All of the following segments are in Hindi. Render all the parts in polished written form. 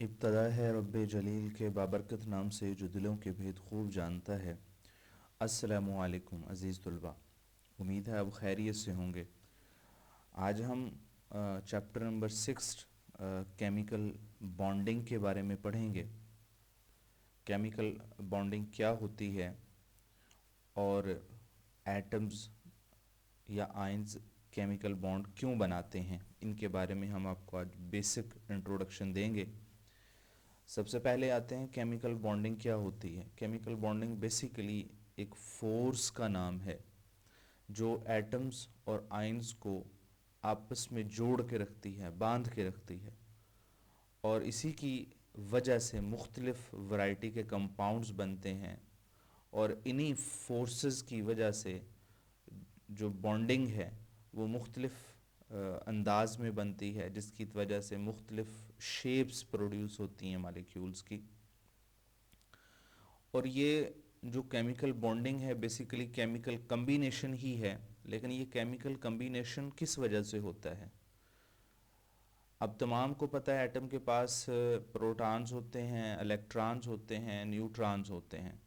इब्तदा है रब्बे जलील के बाबरकत नाम से जो दिलों के भेद खूब जानता है। अस्सलामु अलैकुम अज़ीज़ तुलबा, उम्मीद है आप खैरियत से होंगे। आज हम चैप्टर नंबर 6 केमिकल बॉन्डिंग के बारे में पढ़ेंगे। केमिकल बॉन्डिंग क्या होती है और एटम्स या आयंस केमिकल बॉन्ड क्यों बनाते हैं, इनके बारे में हम आपको आज बेसिक इंट्रोडक्शन देंगे। सबसे पहले आते हैं केमिकल बॉन्डिंग क्या होती है। केमिकल बॉन्डिंग बेसिकली एक फोर्स का नाम है जो एटम्स और आयंस को आपस में जोड़ के रखती है, बांध के रखती है, और इसी की वजह से मुख्तलिफ वैरायटी के कंपाउंड्स बनते हैं। और इन्हीं फोर्सेस की वजह से जो बॉन्डिंग है वो मुख्तलिफ अंदाज में बनती है, जिसकी वजह से मुख्तलिफ शेप्स प्रोड्यूस होती हैं मालिक्यूल्स की। और ये जो केमिकल बॉन्डिंग है बेसिकली केमिकल कम्बिनेशन ही है, लेकिन ये केमिकल कम्बिनेशन किस वजह से होता है। अब तमाम को पता है एटम के पास प्रोटॉन्स होते हैं, इलेक्ट्रॉन्स होते हैं, न्यूट्रॉन्स होते हैं।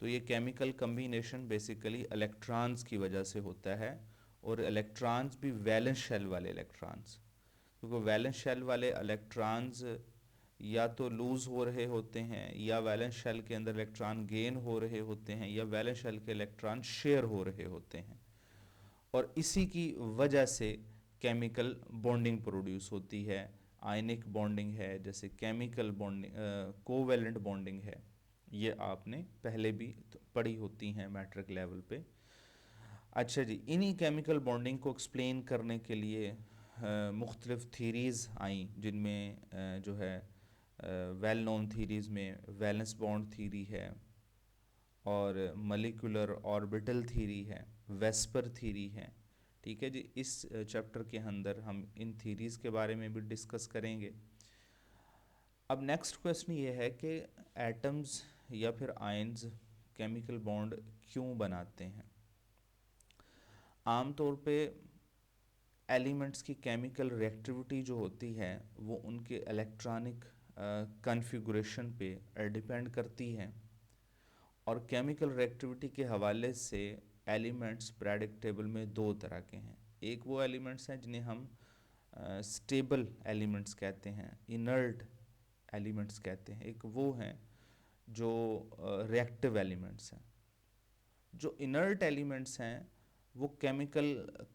तो ये केमिकल कम्बिनेशन बेसिकली इलेक्ट्रॉन्स की वजह से होता है, और इलेक्ट्रॉन्स भी वैलेंस शेल वाले इलेक्ट्रॉन्स, क्योंकि वैलेंस शेल वाले इलेक्ट्रॉन्स या तो लूज़ हो रहे होते हैं, या वैलेंस शेल के अंदर इलेक्ट्रॉन गेन हो रहे होते हैं, या वैलेंस शेल के इलेक्ट्रॉन शेयर हो रहे होते हैं। और इसी की वजह से केमिकल बॉन्डिंग प्रोड्यूस होती है। आयनिक बॉन्डिंग है, जैसे केमिकल बॉन्डिंग, कोवैलेंट बॉन्डिंग है, ये आपने पहले भी पढ़ी होती हैं मैट्रिक लेवल पे। अच्छा जी, इन्हीं केमिकल बॉन्डिंग को एक्सप्लेन करने के लिए मुख्तलिफ थीरीज़ आई, जिनमें जो है वेल नोन थीरीज़ में वैलेंस बॉन्ड थीरी है, और मलिकुलर ऑर्बिटल थीरी है, वेस्पर थीरी है। ठीक है जी, इस चैप्टर के अंदर हम इन थीरीज़ के बारे में भी डिस्कस करेंगे। अब नेक्स्ट क्वेश्चन ये है कि एटम्स या फिर आयंस केमिकल बॉन्ड क्यों बनाते हैं। आमतौर पे एलिमेंट्स की केमिकल रिएक्टिविटी जो होती है वो उनके इलेक्ट्रॉनिक कॉन्फ़िगरेशन पे डिपेंड करती है, और केमिकल रिएक्टिविटी के हवाले से एलिमेंट्स पीरियोडिक टेबल में दो तरह के हैं। एक वो एलिमेंट्स हैं जिन्हें हम स्टेबल एलिमेंट्स कहते हैं, इनर्ट एलिमेंट्स कहते हैं। एक वो हैं जो रिएक्टिव एलिमेंट्स हैं। जो इनर्ट एलिमेंट्स हैं वो केमिकल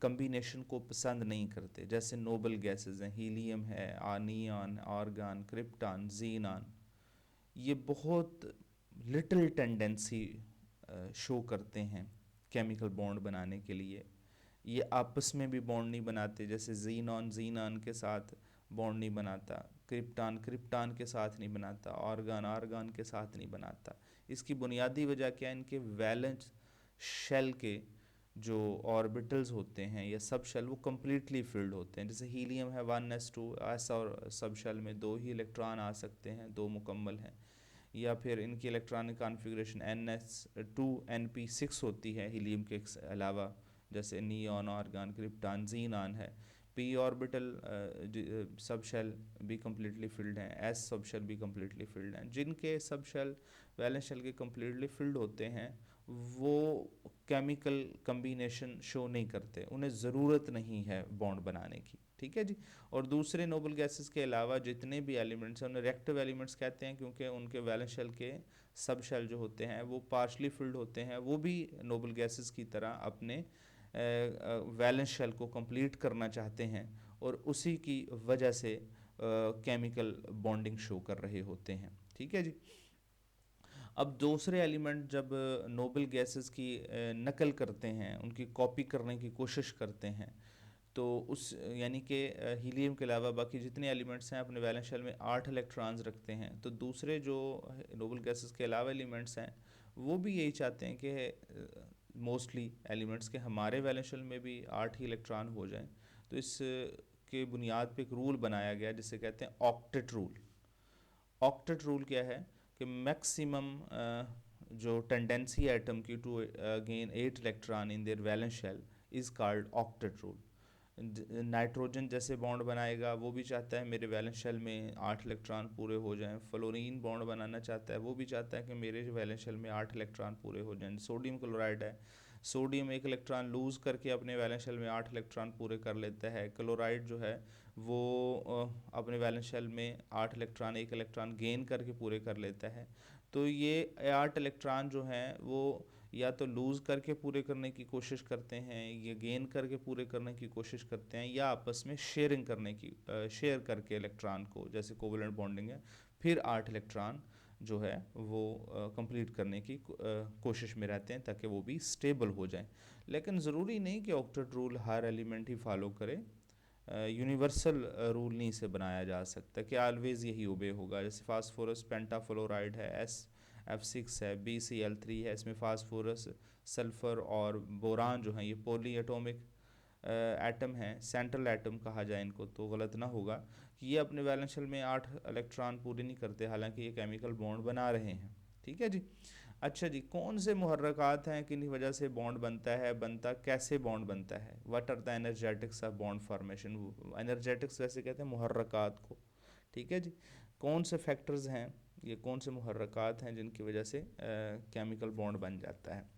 कम्बिनेशन को पसंद नहीं करते, जैसे नोबल गैसेस हैं, हीलियम है, नियॉन, आर्गन, क्रिप्टॉन, जीनॉन। ये बहुत लिटिल टेंडेंसी शो करते हैं केमिकल बॉन्ड बनाने के लिए। ये आपस में भी बॉन्ड नहीं बनाते, जैसे जीनॉन जीनॉन के साथ बॉन्ड नहीं बनाता, क्रिप्टॉन क्रिप्टॉन के साथ नहीं बनाता, आर्गन आर्गन के साथ नहीं बनाता। इसकी बुनियादी वजह क्या है, इनके वैलेंस शेल के जो ऑर्बिटल्स होते हैं या सब शेल वो कम्प्लीटली फिल्ड होते हैं। जैसे हीलियम है 1s2, ऐसा, और सब शेल में दो ही इलेक्ट्रॉन आ सकते हैं, दो मुकम्मल हैं। या फिर इनकी इलेक्ट्रॉनिक कॉन्फ़िगरेशन NS2 NP6 होती है हीलियम के अलावा, जैसे नियॉन, आर्गन, क्रिप्टॉन, जीनॉन है। पी ऑर्बिटल सब शेल भी कम्प्लीटली फिल्ड हैं, एस सब शेल भी कम्प्लीटली फिल्ड हैं। जिनके सब शेल वैलेंस शेल के कम्प्लीटली फिल्ड होते हैं वो केमिकल कम्बिनेशन शो नहीं करते, उन्हें ज़रूरत नहीं है बॉन्ड बनाने की। ठीक है जी। और दूसरे नोबल गैसेस के अलावा जितने भी एलिमेंट्स हैं उन्हें रिएक्टिव एलिमेंट्स कहते हैं, क्योंकि उनके वैलेंस शेल के सब शेल जो होते हैं वो पार्शली फिल्ड होते हैं। वो भी नोबल गैसेस की तरह अपने वैलेंस शेल को कंप्लीट करना चाहते हैं, और उसी की वजह से केमिकल बॉन्डिंग शो कर रहे होते हैं। ठीक है जी। अब दूसरे एलिमेंट जब नोबल गैसेस की नकल करते हैं, उनकी कॉपी करने की कोशिश करते हैं, तो उस यानी कि हीलियम के अलावा बाकी जितने एलिमेंट्स हैं अपने वैलेंस शेल में 8 इलेक्ट्रॉन्स रखते हैं, तो दूसरे जो नोबल गैसेस के अलावा एलिमेंट्स हैं वो भी यही चाहते हैं कि मोस्टली एलिमेंट्स के हमारे वैलेंस शेल में भी 8 ही इलेक्ट्रॉन हो जाएं। तो इस के बुनियाद पे एक रूल बनाया गया जिसे कहते हैं ऑक्टेट रूल। ऑक्टेट रूल क्या है कि मैक्सिमम जो टेंडेंसी एटम की to gain 8 electron in their valence shell is called octet rule. Nitrogen जैसे बॉन्ड बनाएगा, वो भी चाहता है मेरे वैलेंस शेल में 8 इलेक्ट्रॉन पूरे हो जाएं। फ्लोरीन बॉन्ड बनाना चाहता है, वो भी चाहता है कि मेरे वैलेंस शेल में 8 इलेक्ट्रॉन पूरे हो जाएं। सोडियम क्लोराइड है, सोडियम 1 इलेक्ट्रॉन लूज़ करके अपने वैलेंस शेल में 8 इलेक्ट्रॉन पूरे कर लेता है। क्लोराइड जो है वो अपने वैलेंस शेल में 8 इलेक्ट्रॉन 1 इलेक्ट्रॉन गेन करके पूरे कर लेता है। तो ये 8 इलेक्ट्रॉन जो हैं वो या तो लूज़ करके पूरे करने की कोशिश करते हैं, या गेन करके पूरे करने की कोशिश करते हैं, या आपस में शेयरिंग करने की शेयर करके इलेक्ट्रॉन को, जैसे कोवलेंट बॉन्डिंग है, फिर 8 इलेक्ट्रॉन जो है वो कंप्लीट करने की कोशिश में रहते हैं ताकि वो भी स्टेबल हो जाएं। लेकिन ज़रूरी नहीं कि ऑक्टेट रूल हर एलिमेंट ही फॉलो करे, यूनिवर्सल रूल नहीं से बनाया जा सकता कि ऑलवेज़ यही ओबे होगा। जैसे फास्फोरस पेंटाफ्लोराइड है, SF6 है, BCl3 है, इसमें फास्फोरस सल्फ़र और बोरान जो हैं ये पॉली एटॉमिक एटम हैं, सेंट्रल एटम कहा जाए इनको तो गलत ना होगा कि ये अपने वैलेंस शेल में 8 इलेक्ट्रॉन पूरे नहीं करते, हालांकि ये केमिकल बॉन्ड बना रहे हैं। ठीक है जी। अच्छा जी, कौन से मुहर्रकात हैं किन वजह से बॉन्ड बनता है, बनता कैसे बॉन्ड बनता है? What are the energetics of bond formation? Energetics वैसे कहते हैं मुहर्रकात को। ठीक है जी। कौन से फैक्टर्स हैं, ये कौन से मुहर्रकात हैं जिनकी वजह से केमिकल बॉन्ड बन जाता है?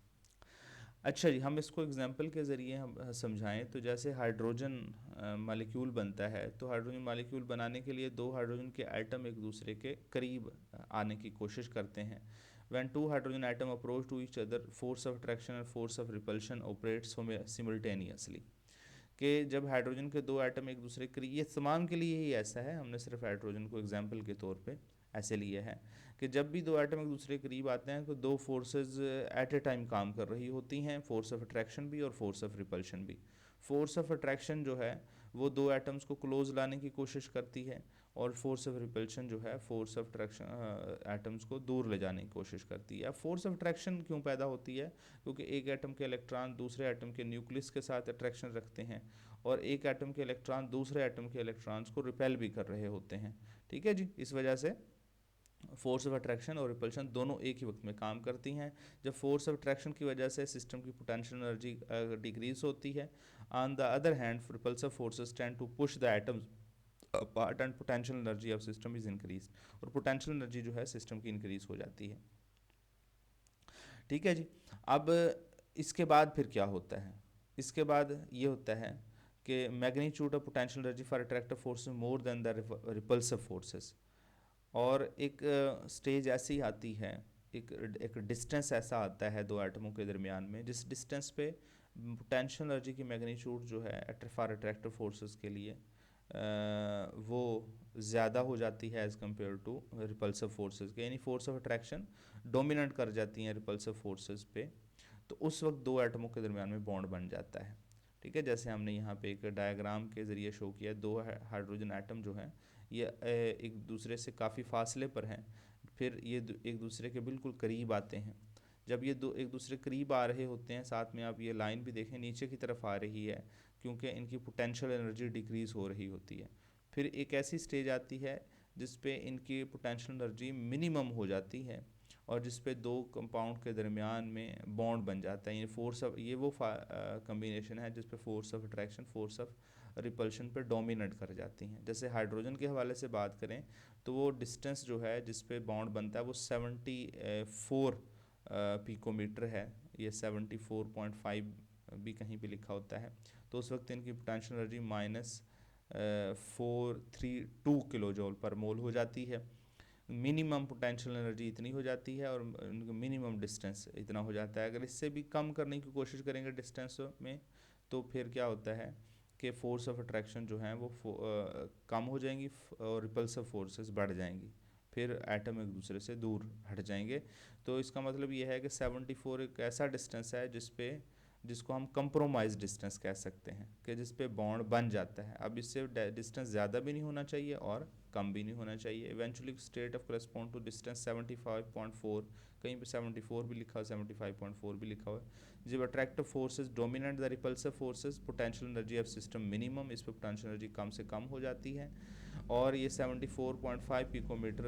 अच्छा जी, हम इसको एग्जांपल के ज़रिए हम समझाएं तो जैसे हाइड्रोजन मालिक्यूल बनता है, तो हाइड्रोजन मालिक्यूल बनाने के लिए दो हाइड्रोजन के एटम एक दूसरे के करीब आने की कोशिश करते हैं। When two hydrogen atom approach to each other, force of attraction and force of repulsion operates simultaneously। कि जब हाइड्रोजन के दो एटम एक दूसरे के करीब, ये तमाम के लिए ही ऐसा है, हमने सिर्फ हाइड्रोजन को एग्जाम्पल के तौर पे ऐसे लिए है कि जब भी दो एटम एक दूसरे के करीब आते हैं तो दो फोर्सेस एट ए टाइम काम कर रही होती हैं, फोर्स ऑफ अट्रैक्शन भी और फोर्स ऑफ रिपल्शन भी। फोर्स ऑफ अट्रैक्शन जो है वो दो एटम्स को क्लोज लाने की कोशिश करती है, और फोर्स ऑफ रिपल्शन जो है फोर्स ऑफ अट्रैक्शन एटम्स को दूर ले जाने की कोशिश करती है। अब फोर्स ऑफ अट्रैक्शन क्यों पैदा होती है? क्योंकि एक एटम के इलेक्ट्रॉन दूसरे एटम के न्यूक्लियस के साथ अट्रैक्शन रखते हैं, और एक एटम के इलेक्ट्रॉन दूसरे एटम के इलेक्ट्रॉन्स को रिपेल भी कर रहे होते हैं। ठीक है जी। इस वजह से फोर्स ऑफ अट्रैक्शन और रिपल्शन दोनों एक ही वक्त में काम करती हैं। जब फोर्स ऑफ अट्रैक्शन की वजह से सिस्टम की पोटेंशियल एनर्जी डिक्रीज होती है, on the other hand repulsive forces tend to push the atoms apart and potential energy of system is increase, और पोटेंशियल एनर्जी जो है सिस्टम की इंक्रीज हो जाती है। ठीक है जी। अब इसके बाद फिर क्या होता है? इसके बाद ये होता है कि magnitude of potential energy for attractive force more than the repulsive forces, और एक स्टेज ऐसी आती है, एक एक डिस्टेंस ऐसा आता है दो एटमों के दरमियान में जिस डिस्टेंस पे पोटेंशियल एनर्जी की मैग्नीट्यूड जो है फॉर अट्रैक्टिव फोर्सेस के लिए वो ज़्यादा हो जाती है as compare to repulsive forces के, यानी फोर्स ऑफ अट्रैक्शन डोमिनेट कर जाती हैं रिपल्सिव फोर्सेस पे। तो उस वक्त दो एटमों के दरमियान में बॉन्ड बन जाता है। ठीक है, जैसे हमने यहाँ पे एक डायग्राम के ज़रिए शो किया, दो हाइड्रोजन एटम जो हैं ये एक दूसरे से काफ़ी फासले पर हैं, फिर ये एक दूसरे के बिल्कुल करीब आते हैं। जब ये दो एक दूसरे करीब आ रहे होते हैं, साथ में आप ये लाइन भी देखें नीचे की तरफ आ रही है क्योंकि इनकी पोटेंशियल एनर्जी डिक्रीज़ हो रही होती है। फिर एक ऐसी स्टेज आती है जिस पे इनकी पोटेंशियल एनर्जी मिनिमम हो जाती है, और जिस पे दो कंपाउंड के दरमियान में बॉन्ड बन जाता है। ये वो कम्बिनेशन है जिस पे force of attraction force of repulsion पे डोमिनेट कर जाती हैं। जैसे हाइड्रोजन के हवाले से बात करें तो वो डिस्टेंस जो है जिस पे बॉन्ड बनता है वो 74 पिकोमीटर है, ये 74.5 भी कहीं पे लिखा होता है। तो उस वक्त इनकी पोटेंशियल एनर्जी -432 किलो जॉल पर मोल हो जाती है। मिनिमम पोटेंशियल एनर्जी इतनी हो जाती है और मिनिमम डिस्टेंस इतना हो जाता है। अगर इससे भी कम करने की कोशिश करेंगे डिस्टेंस में तो फिर क्या होता है कि फोर्स ऑफ अट्रैक्शन जो है वो कम हो जाएंगी और रिपल्सिव फोर्सेस बढ़ जाएंगी, फिर एटम एक दूसरे से दूर हट जाएंगे। तो इसका मतलब ये है कि 74 एक ऐसा डिस्टेंस है जिसको हम कंप्रोमाइज डिस्टेंस कह सकते हैं, कि जिस पे बॉन्ड बन जाता है। अब इससे डिस्टेंस ज़्यादा भी नहीं होना चाहिए और कम भी नहीं होना चाहिए। Eventually state of correspond to distance 75.4, कहीं पे 74 भी लिखा हुआ, 75.4 भी लिखा हुआ है। जब attractive forces dominate the repulsive forces, potential energy of system minimum, इस पर पोटेंशियल एनर्जी कम से कम हो जाती है। और ये 74.5 पिकोमीटर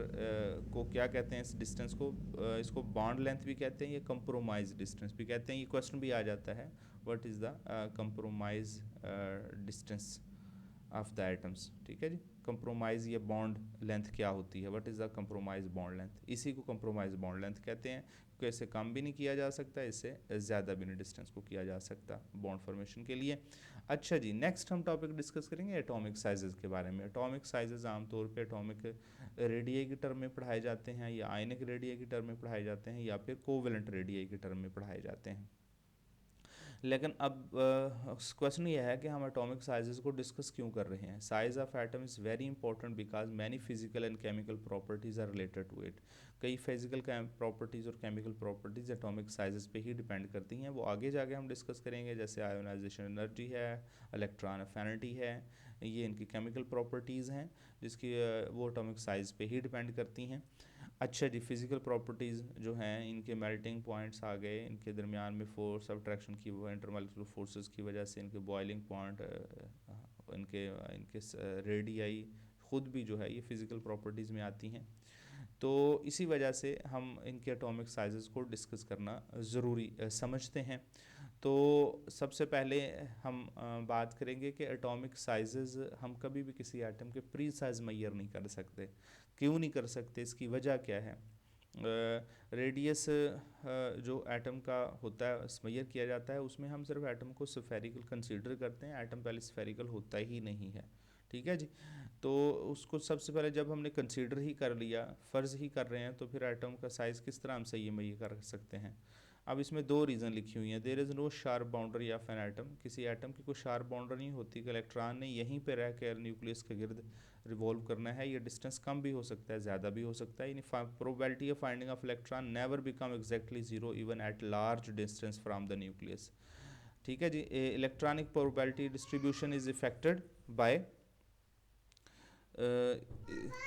को क्या कहते हैं, इस डिस्टेंस को इसको बॉन्ड लेंथ भी कहते हैं, ये कंप्रोमाइज डिस्टेंस भी कहते हैं। ये क्वेश्चन भी आ जाता है what is the compromise distance of the atoms. ठीक है जी, कंप्रोमाइज़ या बॉन्ड लेंथ क्या होती है, what is the compromise bond length, इसी को कंप्रोमाइज बॉन्ड लेंथ कहते हैं, क्योंकि इससे कम भी नहीं किया जा सकता, इससे ज़्यादा भी नहीं डिस्टेंस को किया जा सकता बॉन्ड फॉर्मेशन के लिए। अच्छा जी, नेक्स्ट हम टॉपिक डिस्कस करेंगे एटॉमिक साइजेस के बारे में। एटॉमिक साइजेस आमतौर पे एटॉमिक रेडियाई की टर्म में पढ़ाए जाते हैं, या आयनिक रेडियाई की टर्म में पढ़ाए जाते हैं, या फिर कोवेलेंट रेडियाई की टर्म में पढ़ाए जाते हैं। लेकिन अब क्वेश्चन ये है कि हम एटॉमिक साइजेस को डिस्कस क्यों कर रहे हैं। Size of atom is very important because many physical and chemical properties are related to it. कई फिजिकल प्रॉपर्टीज़ और केमिकल प्रॉपर्टीज़ एटॉमिक साइजेस पे ही डिपेंड करती हैं, वो आगे जाके हम डिस्कस करेंगे, जैसे आयोनाइजेशन एनर्जी है, इलेक्ट्रॉन अफिनिटी है, ये इनकी केमिकल प्रॉपर्टीज़ हैं जिसकी वो एटॉमिक साइज़ पे ही डिपेंड करती हैं। अच्छा जी, फिज़िकल प्रॉपर्टीज़ जो हैं, इनके मेल्टिंग पॉइंट्स आ गए, इनके दरमियान में फोर्स ऑफ अट्रैक्शन की इंटरमॉलिक्यूलर फोर्सेस की वजह से इनके बॉइलिंग पॉइंट, इनके इनके रेडियाई खुद भी जो है ये फिज़िकल प्रॉपर्टीज़ में आती हैं। तो इसी वजह से हम इनके एटॉमिक साइजेस को डिस्कस करना ज़रूरी समझते हैं। तो सबसे पहले हम बात करेंगे कि एटॉमिक साइजेस हम कभी भी किसी एटम के प्री साइज मैयर नहीं कर सकते। क्यों नहीं कर सकते, इसकी वजह क्या है। रेडियस जो एटम का होता है मैयर किया जाता है, उसमें हम सिर्फ एटम को स्फेरिकल कंसीडर करते हैं, एटम पहले स्फेरिकल होता ही नहीं है। ठीक है जी, तो उसको सबसे पहले जब हमने कंसीडर ही कर लिया, फ़र्ज़ ही कर रहे हैं, तो फिर एटम का साइज़ किस तरह हम सही मैयर कर सकते हैं। अब इसमें दो रीज़न लिखी हुई हैं। There is no sharp boundary of an atom, किसी एटम की कोई शार्प बाउंड्री नहीं होती कि इलेक्ट्रॉन ने यहीं पे रह कर न्यूक्लियस के गिर्द रिवॉल्व करना है। ये डिस्टेंस कम भी हो सकता है, ज़्यादा भी हो सकता है। Probability of finding of electron never become exactly zero even at large distance from the nucleus. ठीक है जी, electronic probability distribution is affected bye